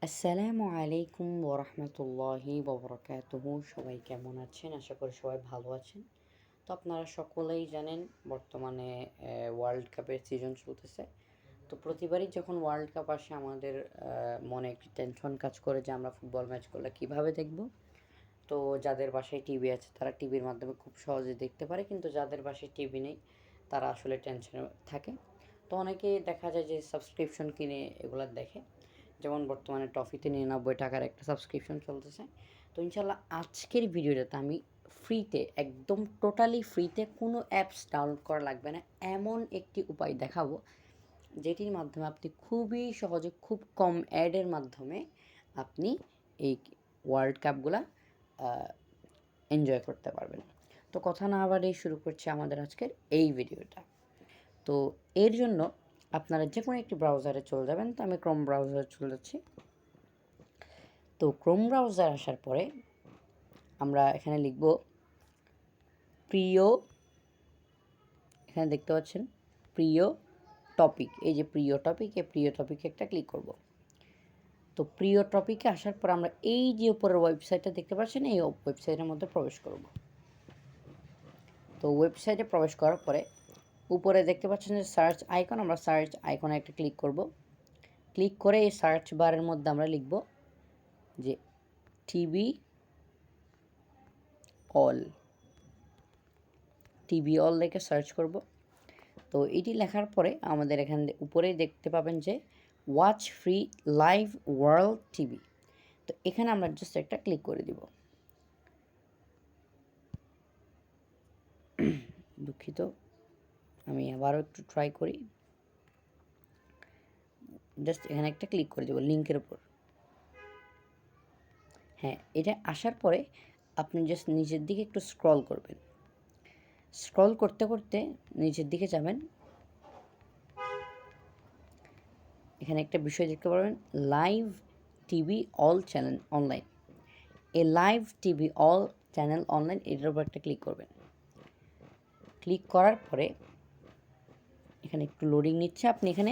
আসসালামু আলাইকুম ওরহমতুল্লাহি ওবরাকাতুহু। সবাই কেমন আছেন? আশা করি সবাই ভালো আছেন। তো আপনারা সকলেই জানেন বর্তমানে ওয়ার্ল্ড কাপের সিজন চলতেছে। তো প্রতিবারই যখন ওয়ার্ল্ড কাপ আসে আমাদের মনে একটি টেনশন কাজ করে যে আমরা ফুটবল ম্যাচগুলো কীভাবে দেখব। তো যাদের বাসায় টিভি আছে তারা টিভির মাধ্যমে খুব সহজে দেখতে পারে, কিন্তু যাদের বাসায় টিভি নেই তারা আসলে টেনশনে থাকে। তো অনেকে দেখা যায় যে সাবস্ক্রিপশন কিনে এগুলো দেখে, যেমন বর্তমানে টফিতে 99 টাকার একটা সাবস্ক্রিপশন চলতেছে। তো ইনশাল্লাহ আজকের ভিডিওটাতে আমি ফ্রিতে, একদম টোটালি ফ্রিতে, কোনো অ্যাপস ডাউনলোড করা লাগবে না এমন একটি উপায় দেখাবো, যেটির মাধ্যমে আপনি খুবই সহজে খুব কম অ্যাডের মাধ্যমে আপনি এই ওয়ার্ল্ড কাপগুলা এনজয় করতে পারবেন। তো কথা না বাড়িয়ে শুরু করছি আমাদের আজকের এই ভিডিওটা। তো এর জন্য আপনারা যে কোনো একটি ব্রাউজারে চলে যাবেন। তো আমি ক্রোম ব্রাউজারে চলে যাচ্ছি। তো ক্রোম ব্রাউজার আসার পরে আমরা এখানে লিখব প্রিয়, এখানে দেখতে পাচ্ছেন প্রিয় টপিক। এই যে প্রিয় টপিক, এই প্রিয় টপিকে একটা ক্লিক করব। তো প্রিয় টপিকে আসার পর আমরা এই যে উপরের ওয়েবসাইটটা দেখতে পাচ্ছেন, এই ওয়েবসাইটের মধ্যে প্রবেশ করব। তো ওয়েবসাইটে প্রবেশ করার পরে উপরে দেখতে পাচ্ছেন যে সার্চ আইকন, আমরা সার্চ আইকনে একটা ক্লিক করব। ক্লিক করে এই সার্চ বারের মধ্যে আমরা লিখব যে টিভি অল, টিভি অল লিখে সার্চ করব। তো এটি লেখার পরে আমাদের এখানে উপরেই দেখতে পাবেন যে watch free live world TV. তো এখানে আমরা জাস্ট একটা ক্লিক করে দিব। দুঃখিত, আমি আবারও একটু ট্রাই করি। জাস্ট এখানে একটা ক্লিক করে দেবো লিঙ্কের উপর। হ্যাঁ, এটা আসার পরে আপনি জাস্ট নিচের দিকে একটু স্ক্রল করবেন। স্ক্রল করতে করতে নিচের দিকে যাবেন। এখানে একটা বিষয় দেখতে পারবেন, live TV all channel online. এই live TV all channel online, এটার উপর একটা ক্লিক করবেন। ক্লিক করার পরে এখানে একটু লোডিং নিচ্ছে। আপনি এখানে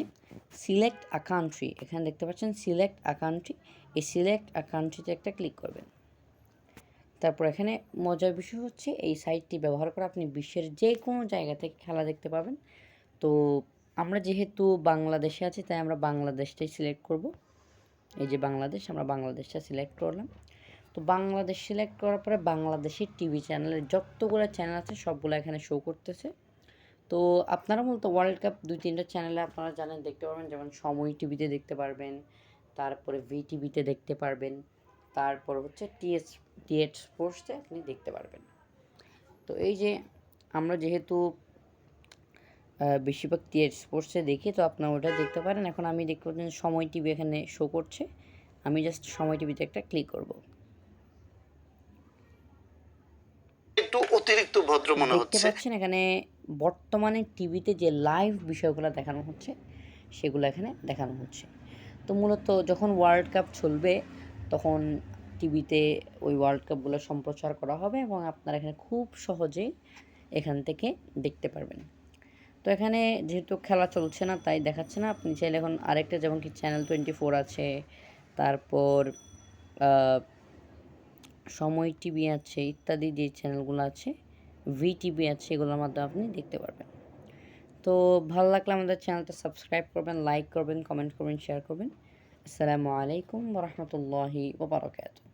সিলেক্ট আ কান্ট্রি, এখানে দেখতে পাচ্ছেন সিলেক্ট আ কান্ট্রি, এই সিলেক্ট আ কান্ট্রিতে একটা ক্লিক করবেন। তারপর এখানে মজার বিষয় হচ্ছে এই সাইটটি ব্যবহার করে আপনি বিশ্বের যে কোনো জায়গা থেকে খেলা দেখতে পাবেন। তো আমরা যেহেতু বাংলাদেশে আছি তাই আমরা বাংলাদেশটাই সিলেক্ট করব। এই যে বাংলাদেশ, আমরা বাংলাদেশটা সিলেক্ট করলাম। তো বাংলাদেশ সিলেক্ট করার পরে বাংলাদেশের টিভি চ্যানেলের যতগুলো চ্যানেল আছে সবগুলো এখানে শো করতেছে। তো আপনারা মূলত ওয়ার্ল্ড কাপ 2-3টা চ্যানেলে আপনারা জানেন দেখতে পারবেন, যেমন সময় টিভিতে দেখতে পারবেন, তারপরে ভি টিভিতে দেখতে পারবেন, তারপর হচ্ছে টিএস স্পোর্টসে আপনি দেখতে পারবেন। তো এই যে আমরা যেহেতু বেশিরভাগ টিএস স্পোর্টসে দেখি, তো আপনারা ওটা দেখতে পারেন। এখন আমি দেখতে পাচ্ছেন সময় টিভি এখানে শো করছে, আমি জাস্ট সময় টিভিতে একটা ক্লিক করব। একটু অতিরিক্ত ভদ্র মনে হচ্ছে। দেখতে পাচ্ছেন এখানে বর্তমানে টিভিতে যে লাইভ বিষয়গুলো দেখানো হচ্ছে সেগুলো এখানে দেখানো হচ্ছে। তো মূলত যখন ওয়ার্ল্ড কাপ চলবে তখন টিভিতে ওই ওয়ার্ল্ড কাপগুলো সম্প্রচার করা হবে এবং আপনারা এখানে খুব সহজেই এখান থেকে দেখতে পারবেন। তো এখানে যেহেতু খেলা চলছে না তাই দেখাচ্ছে না। আপনি চাইলে এখন আরেকটা, যেমন কি চ্যানেল 24 আছে, তারপর সময় টিভি আছে, ইত্যাদি যে চ্যানেলগুলো আছে, ভি টিভি আছে, এগুলোর মাধ্যমে আপনি দেখতে পারবেন। তো ভালো লাগলে আমাদের চ্যানেলটা সাবস্ক্রাইব করবেন, লাইক করবেন, কমেন্ট করবেন, শেয়ার করবেন। আসসালামু আলাইকুম ওয়া রাহমাতুল্লাহি ওয়া বারাকাতুহু।